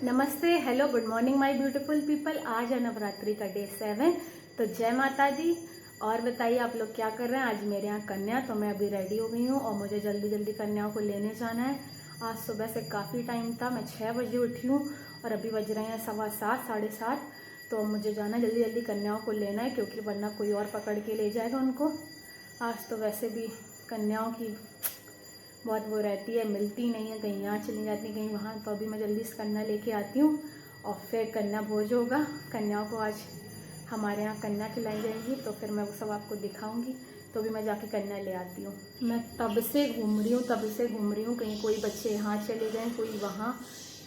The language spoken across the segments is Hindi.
नमस्ते, hello, good morning my beautiful people. आज है नवरात्रि का डे 7। तो जय माता दी। और बताइए आप लोग क्या कर रहे हैं। आज मेरे यहाँ कन्या, तो मैं अभी रेडी हो गई हूँ और मुझे जल्दी जल्दी कन्याओं को लेने जाना है। आज सुबह से काफ़ी टाइम था, मैं 6 बजे उठी हूँ और अभी बज रहे हैं 7:15 साढ़े 7। तो मुझे जाना है, जल्दी जल्दी कन्याओं को लेना है क्योंकि वरना कोई और पकड़ के ले जाएगा उनको। आज तो वैसे भी कन्याओं की बहुत वो रहती है, मिलती नहीं है, कहीं यहाँ चली जाती है कहीं वहाँ। तो अभी मैं जल्दी से कन्या लेके आती हूँ और फिर कन्या भोज होगा। कन्याओं को आज हमारे यहाँ कन्या खिलाई जाएगी, तो फिर मैं वो सब आपको दिखाऊंगी। तो अभी मैं जाके कन्या ले आती हूँ। मैं तब से घूम रही हूँ, कहीं कोई बच्चे यहाँ चले जाएँ, कोई वहाँ।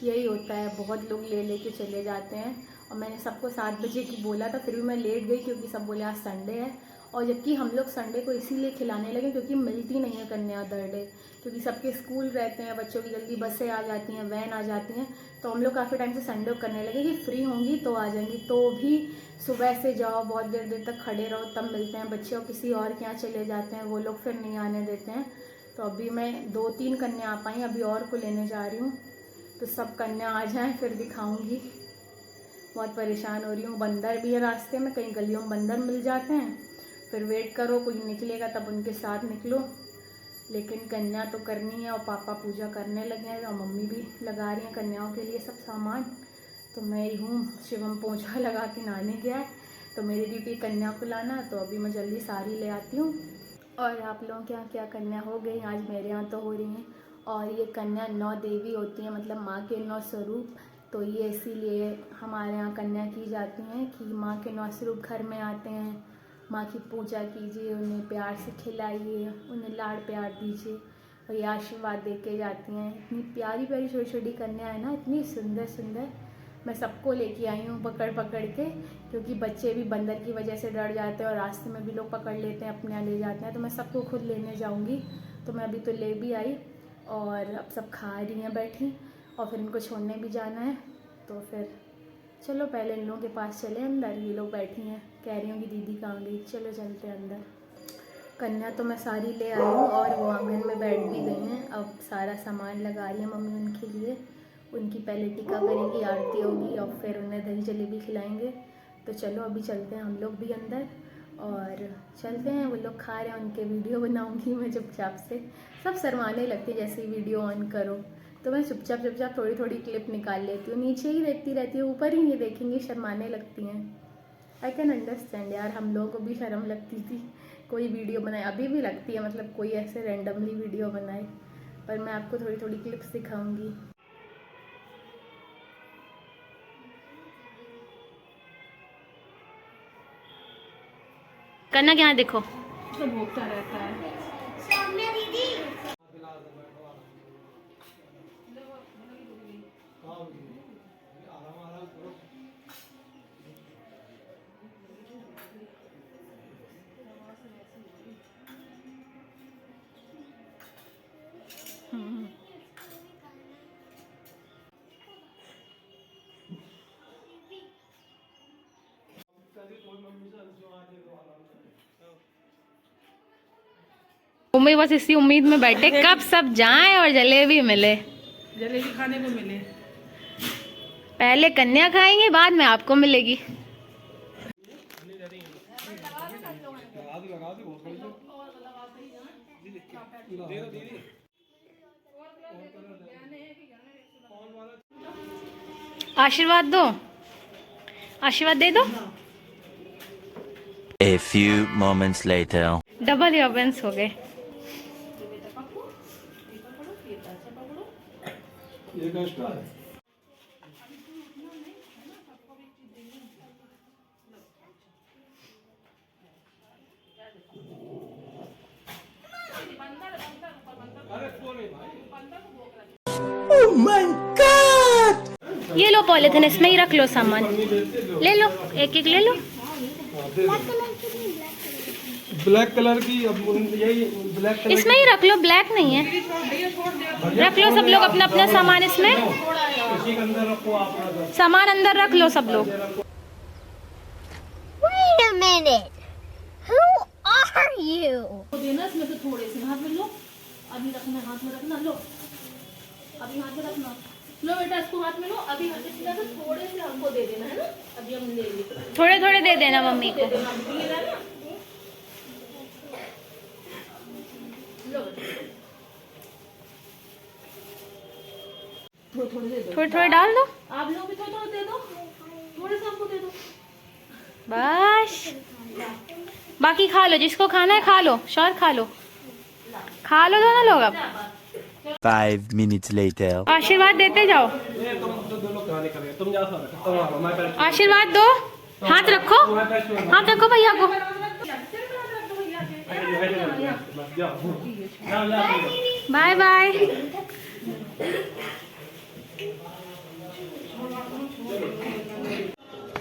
यही होता है, बहुत लोग ले लेके चले जाते हैं। और मैंने सबको 7 बजे की बोला था, फिर भी मैं लेट गई क्योंकि सब बोले आज संडे है। और जबकि हम लोग संडे को इसीलिए खिलाने लगे क्योंकि मिलती नहीं है कन्या अदर डे, क्योंकि सबके स्कूल रहते हैं, बच्चों की जल्दी बसें आ जाती हैं, वैन आ जाती हैं। तो हम लोग काफ़ी टाइम से संडे को करने लगे कि फ्री होंगी तो आ जाएंगी। तो भी सुबह से जाओ, बहुत देर देर तक खड़े रहो, तब मिलते हैं बच्चे। और किसी और के यहाँ चले जाते हैं, वो लोग फिर नहीं आने देते हैं। तो अभी मैं 2-3 कन्या आ पाई, अभी और को लेने जा रही हूँ। तो सब कन्या आ जाएँ फिर दिखाऊँगी। बहुत परेशान हो रही हूँ। बंदर भी है रास्ते में, कहीं गलियों में बंदर मिल जाते हैं, फिर वेट करो कोई निकलेगा तब उनके साथ निकलो। लेकिन कन्या तो करनी है और पापा पूजा करने लगे हैं और मम्मी भी लगा रही हैं कन्याओं के लिए सब सामान। तो मैं ही हूँ, शिवम पोछा लगा के नहाने गया है, तो मेरी ड्यूटी कन्या को लाना। तो अभी मैं जल्दी सारी ले आती हूँ। और आप लोगों के यहाँ क्या कन्या हो गई? आज मेरे यहाँ तो हो रही हैं। और ये कन्या 9 देवी होती हैं, मतलब माँ के 9 स्वरूप। तो ये इसीलिए हमारे यहाँ कन्या की जाती हैं कि माँ के 9 स्वरूप घर में आते हैं। माँ की पूजा कीजिए, उन्हें प्यार से खिलाइए, उन्हें लाड़ प्यार दीजिए और ये आशीर्वाद दे के जाती हैं। इतनी प्यारी प्यारी छोटी छोटी कन्या है ना, इतनी सुंदर सुंदर। मैं सबको लेके आई हूँ पकड़ पकड़ के, क्योंकि बच्चे भी बंदर की वजह से डर जाते हैं और रास्ते में भी लोग पकड़ लेते हैं, अपने यहाँ ले जाते हैं। तो मैं सबको खुद लेने जाऊँगी। तो मैं अभी तो ले भी आई और अब सब खा रही हैं बैठी, और फिर इनको छोड़ने भी जाना है। तो फिर चलो पहले इन लोगों के पास चले अंदर। ये लोग बैठी हैं, कह रही हूँ कि दीदी कहाँ गई, चलो चलते हैं अंदर। कन्या तो मैं सारी ले आई हूँ और वो आंगन में बैठ भी गई हैं। अब सारा सामान लगा रही है मम्मी उनके लिए। उनकी पहले टीका करेंगी, आरती होगी और फिर उन्हें दही जलेबी खिलाएंगे। तो चलो अभी चलते हैं हम लोग भी अंदर और चलते हैं। वो लोग खा रहे हैं, उनके वीडियो बनाऊँगी मैं चुपचाप से। सब शर्माने लगती है जैसे ही वीडियो ऑन करो, तो मैं चुपचाप थोड़ी थोड़ी क्लिप निकाल लेती हूँ। नीचे ही देखती रहती हूँ, ऊपर ही नहीं देखेंगी, शर्माने लगती हैं। आई कैन अंडरस्टैंड यार, हम लोगों को भी शर्म लगती थी कोई वीडियो बनाए, अभी भी लगती है, मतलब कोई ऐसे रैंडमली वीडियो बनाए। पर मैं आपको थोड़ी थोड़ी क्लिप्स दिखाऊंगी। करना क्या देखो, तो भोगता रहता है। मम्मी बस इसी उम्मीद में बैठे कब सब जाएं और जलेबी मिले, जलेबी खाने को मिले। पहले कन्या खाएंगे, बाद में आपको मिलेगी। आशीर्वाद दो, आशीर्वाद दे दो। A few moments later. Double Owens हो गए। Oh my God! ये लो पॉलिथीन, इसमें ही रख लो सामान, ले लो एक एक ले लो। ब्लैक कलर की, अब यही ब्लैक कलर इसमें ही रख लो, ब्लैक नहीं है। रख लो सब लोग अपना अपना सामान, इसमें इसी के अंदर रखो आप। सामान अंदर रख लो सब लोग। Wait a minute. Who are you? देना इसमें से थोड़े से हाथ में लो, अभी रखना, हाथ में रखना, लो अभी हाथ में रखना। लो बेटा इसको हाथ में लो, अभी हल्के सीधा से थोड़े से हमको दे देना है ना, अभी हम ले लेंगे, थोड़े थोड़े दे देना मम्मी दे को। देना, अभी ये रहा ना। लो थोड़े थोड़े दे दो, थोड़े थोड़े डाल दो आप लोग भी थोड़ा थोड़ा दे दो, थोड़े से हमको दे दो। बस। बाकी खा लो, जिसको खाना है खा लो, शौर खा लो दोनों लोग। अब 5 minutes later. आशीर्वाद देते जाओ, ये तुम तो दोनों कहानी कर रहे हो, तुम जा सकते हो, तुम आओ, मैं पैर आशीर्वाद दो, हाथ रखो, हाथ रखो भैया को। Bye bye.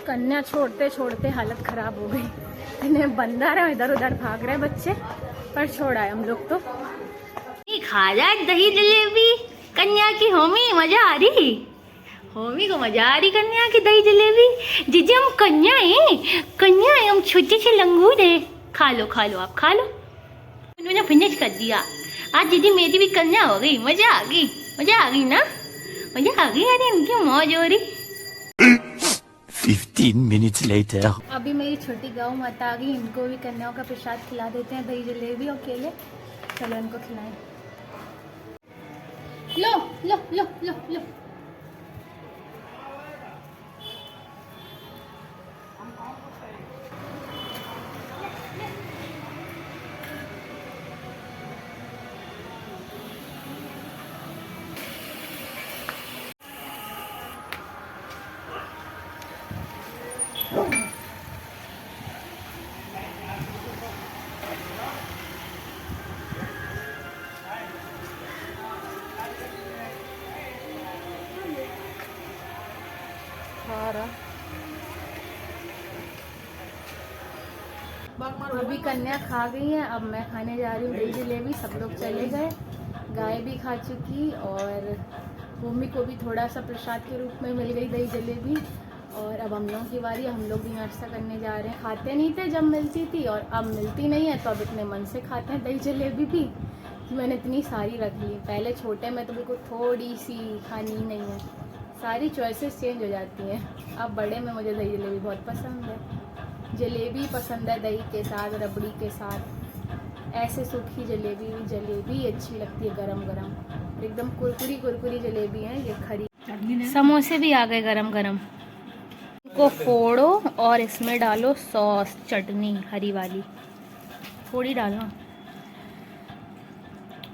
कन्या छोड़ते छोड़ते हालत खराब हो गई, इन्हें बंदा रहे, इधर उधर भाग रहे बच्चे, पर छोड़ आए हम लोग तो। खा जाए दही जलेबी कन्या की। होमी मजा आ रही, होमी को मजा आ रही कन्या की दही जलेबी। जीजी हम कन्या है, हम छोटे से लंगूर है। खा लो आप खा लो। उन्होंने फिनिश कर दिया। आज दीदी मेरी भी कन्या हो गई, मजा आ गई ना, मजा आ गई। अरे इनकी मौज हो रही। 15 minutes later. अभी मेरी छोटी गौ माता आ गई, इनको भी कन्याओं का प्रसाद खिला देते हैं, दही जलेबी और केले। चलो इनको खिलाएं। लो लो लो लो लो। अभी कन्या खा गई है, अब मैं खाने जा रही हूँ दही जलेबी। सब लोग चले गए, गाय भी खा चुकी और भूमि को भी थोड़ा सा प्रसाद के रूप में मिल गई दही जलेबी। और अब हम लोगों की बारी, हम लोग भी नाश्ता करने जा रहे हैं। खाते नहीं थे जब मिलती थी, और अब मिलती नहीं है तो अब इतने मन से खाते हैं दही जलेबी भी कि मैंने इतनी सारी रख ली। पहले छोटे में तो बिल्कुल थोड़ी सी खानी ही नहीं है, सारी चॉइसेस चेंज हो जाती हैं। अब बड़े में मुझे दही जलेबी बहुत पसंद है। जलेबी पसंद है दही के साथ, रबड़ी के साथ। ऐसे सूखी जलेबी अच्छी लगती है गरम गरम, एकदम कुरकुरी जलेबी है ये खरी। समोसे भी आ गए गरम गरम। इनको फोड़ो और इसमें डालो सॉस, चटनी हरी वाली, थोड़ी डालो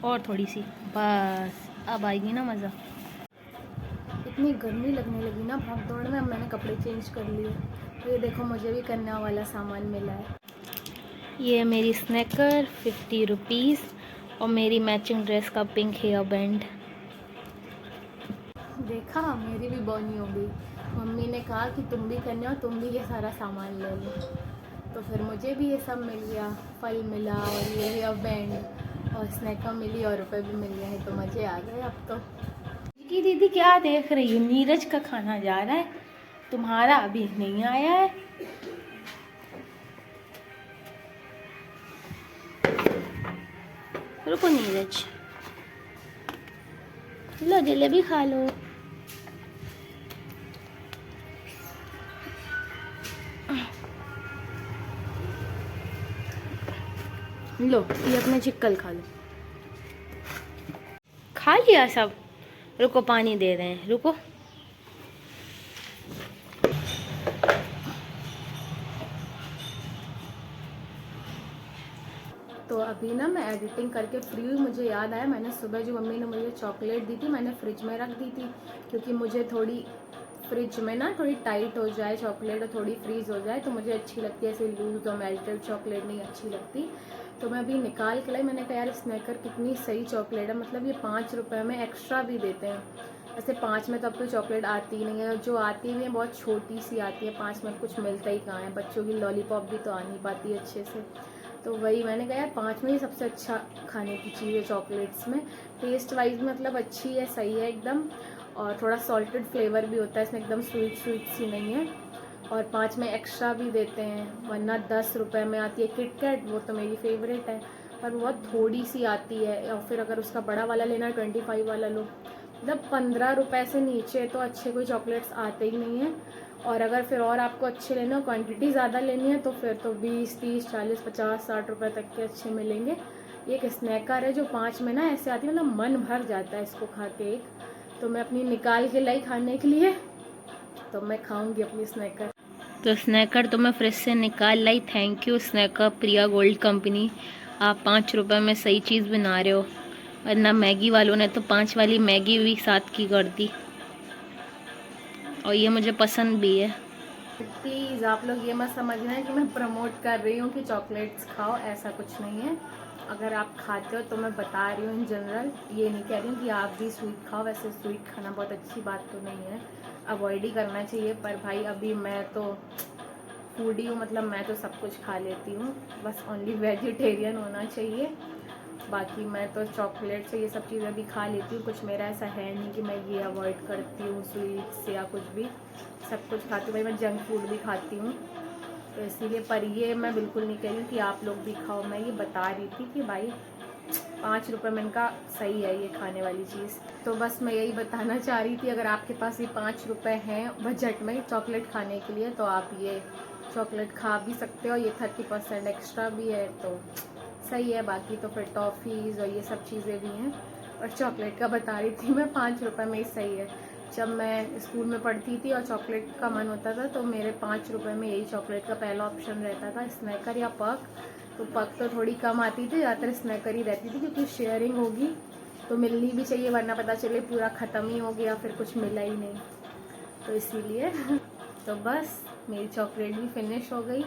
और थोड़ी सी, बस अब आएगी ना मज़ा। इतनी गर्मी लगने लगी ना भाग दौड़ में, अब मैंने कपड़े चेंज कर लिए। तो ये देखो मुझे भी कन्या वाला सामान मिला है। ये मेरी स्नैकर 50 रुपीज़ और मेरी मैचिंग ड्रेस का पिंक हेयर बैंड। देखा मेरी भी बॉनी हो गई। मम्मी ने कहा कि तुम भी कन्या हो, तुम भी ये सारा सामान ले लो, तो फिर मुझे भी ये सब मिल गया। फल मिला और ये हेयर बैंड और स्नैकर मिली और रुपए भी मिल गए हैं, तो मज़े आ गए अब तो। की दीदी क्या देख रही हो? नीरज का खाना जा रहा है, तुम्हारा अभी नहीं आया है। रुको नीरज, लो जलेबी खा लो। लो ये अपना चिक्कल खा लो। खा लिया सब? रुको पानी दे रहे हैं, रुको। तो अभी ना मैं एडिटिंग करके फ्री हुई, मुझे याद आया मैंने सुबह जो मम्मी ने मुझे चॉकलेट दी थी मैंने फ्रिज में रख दी थी, क्योंकि मुझे थोड़ी फ्रिज में ना थोड़ी टाइट हो जाए चॉकलेट और थोड़ी फ्रीज़ हो जाए तो मुझे अच्छी लगती है, ऐसे लूज और मेल्टेड चॉकलेट नहीं अच्छी लगती। तो मैं अभी निकाल के लाई, मैंने कहा यार स्नैकर कितनी सही चॉकलेट है, मतलब ये 5 रुपये में एक्स्ट्रा भी देते हैं। ऐसे 5 में तो अब तो चॉकलेट आती ही नहीं है, और जो आती भी है बहुत छोटी सी आती है, 5 में कुछ मिलता ही कहाँ है। बच्चों की लॉलीपॉप भी तो आ नहीं पाती अच्छे से, तो वही मैंने कहा यार 5 में ही सबसे अच्छा खाने की चीज़ है चॉकलेट्स में। टेस्ट वाइज मतलब अच्छी है, सही है एकदम, और थोड़ा सॉल्टेड फ्लेवर भी होता है इसमें, एकदम स्वीट सी नहीं है। और 5 में एक्स्ट्रा भी देते हैं, वरना 10 रुपये में आती है किटकैट, वो तो मेरी फेवरेट है, पर बहुत थोड़ी सी आती है। और फिर अगर उसका बड़ा वाला लेना है 25 वाला लो, मतलब 15 रुपए से नीचे तो अच्छे कोई चॉकलेट्स आते ही नहीं हैं। और अगर फिर और आपको अच्छे लेने हो, क्वांटिटी ज़्यादा लेनी है, तो फिर तो 20, 30, 40, 50, 60 रुपए तक के अच्छे मिलेंगे। ये एक स्नैकर है जो 5 में ना ऐसे आती है, मतलब मन भर जाता है इसको खा के एक। तो मैं अपनी निकाल के लाई खाने के लिए, तो मैं खाऊंगी अपनी स्नैकर। तो स्नैकर तो मैं फ्रिज से निकाल लाई। Thank you snacker Priyagold company, आप 5 रुपए में सही चीज़ बना रहे हो। वरना मैगी वालों ने तो 5 वाली मैगी भी 7 की कर दी, और ये मुझे पसंद भी है। प्लीज़ आप लोग ये मत समझना है कि मैं प्रमोट कर रही हूँ कि चॉकलेट्स खाओ, ऐसा कुछ नहीं है। अगर आप खाते हो तो मैं बता रही हूँ इन जनरल, ये नहीं कह रही हूँ कि आप भी स्वीट खाओ। वैसे स्वीट खाना बहुत अच्छी बात तो नहीं है, अवॉइड ही करना चाहिए। पर भाई अभी मैं तो फूडी हूँ, मतलब मैं तो सब कुछ खा लेती हूँ, बस ओनली वेजिटेरियन होना चाहिए। बाकी मैं तो चॉकलेट से ये सब चीज़ें भी खा लेती हूँ, कुछ मेरा ऐसा है नहीं कि मैं ये अवॉइड करती हूँ स्वीट्स या कुछ भी, सब कुछ खाती हूँ भाई। मैं जंक फूड भी खाती हूँ, तो इसीलिए। पर ये मैं बिल्कुल नहीं कह रही हूँ कि आप लोग भी खाओ, मैं ये बता रही थी कि भाई 5 रुपये में इनका सही है ये खाने वाली चीज़। तो बस मैं यही बताना चाह रही थी, अगर आपके पास ये 5 रुपये हैं बजट में चॉकलेट खाने के लिए, तो आप ये चॉकलेट खा भी सकते हो। ये 30% एक्स्ट्रा भी है तो सही है। बाकी तो फिर टॉफ़ीज़ और ये सब चीज़ें भी हैं, और चॉकलेट का बता रही थी मैं 5 रुपये में ही सही है। जब मैं स्कूल में पढ़ती थी और चॉकलेट का मन होता था, तो मेरे 5 रुपये में यही चॉकलेट का पहला ऑप्शन रहता था, स्नैकर या पक। तो पक तो थोड़ी कम आती थी, ज़्यादातर स्नैकर ही रहती थी, क्योंकि शेयरिंग होगी तो मिलनी भी चाहिए, वरना पता चले पूरा ख़त्म ही हो गया फिर कुछ मिला ही नहीं, तो इसीलिए। तो बस मेरी चॉकलेट भी फिनिश हो गई।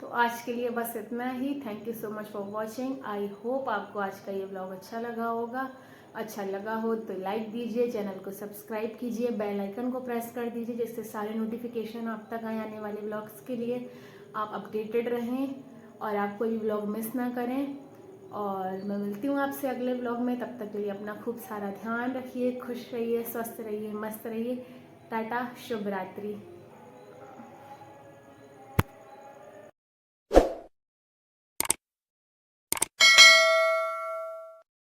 तो आज के लिए बस इतना ही। Thank you so much for watching. I hope आपको आज का ये व्लॉग अच्छा लगा होगा। अच्छा लगा हो तो लाइक दीजिए, चैनल को सब्सक्राइब कीजिए, बेल आइकन को प्रेस कर दीजिए, जिससे सारे नोटिफिकेशन आप तक आए आने वाले व्लॉग्स के लिए। आप अपडेटेड रहें और आप कोई भी व्लॉग मिस ना करें। और मैं मिलती हूँ आपसे अगले व्लॉग में, तब तक के लिए अपना खूब सारा ध्यान रखिए, खुश रहिए, स्वस्थ रहिए, मस्त रहिए। टाटा, शुभ रात्रि।